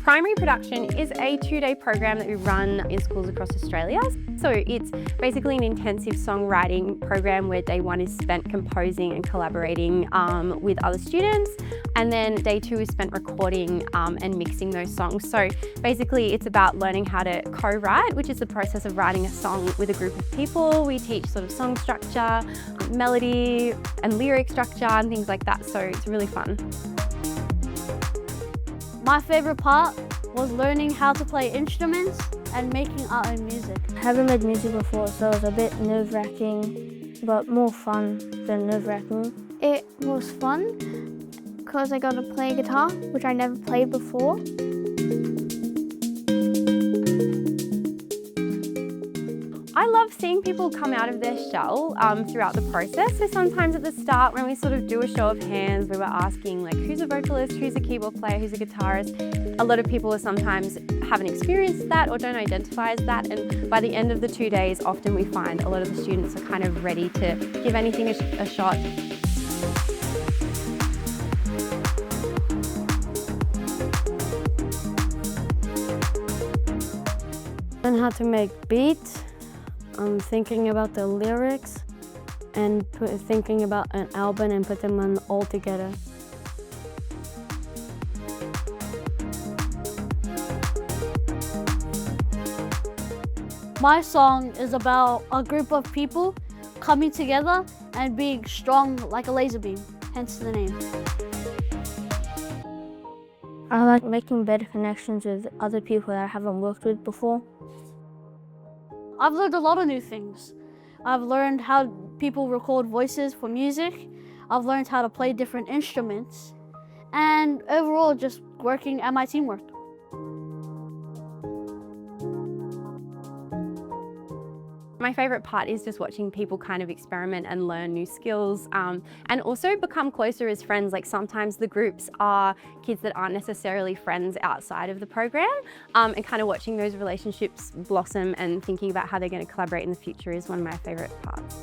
Primary production is a 2-day program that we run in schools across Australia. So it's basically an intensive songwriting program where day 1 is spent composing and collaborating with other students. And then day 2 is spent recording and mixing those songs. So basically it's about learning how to co-write, which is the process of writing a song with a group of people. We teach sort of song structure, melody and lyric structure and things like that. So it's really fun. My favourite part was learning how to play instruments and making our own music. I haven't made music before, so it was a bit nerve-wracking, but more fun than nerve-wracking. It was fun because I got to play guitar, which I never played before. I love seeing people come out of their shell throughout the process. So sometimes at the start when we sort of do a show of hands, we were asking like who's a vocalist, who's a keyboard player, who's a guitarist. A lot of people sometimes haven't experienced that or don't identify as that, and by the end of the 2 days often we find a lot of the students are kind of ready to give anything a shot. Learn how to make beats. I'm thinking about the lyrics and thinking about an album and put them on all together. My song is about a group of people coming together and being strong like a laser beam, hence the name. I like making better connections with other people that I haven't worked with before. I've learned a lot of new things. I've learned how people record voices for music. I've learned how to play different instruments. And overall, just working at my teamwork. My favourite part is just watching people kind of experiment and learn new skills and also become closer as friends. Like sometimes the groups are kids that aren't necessarily friends outside of the program and kind of watching those relationships blossom and thinking about how they're going to collaborate in the future is one of my favourite parts.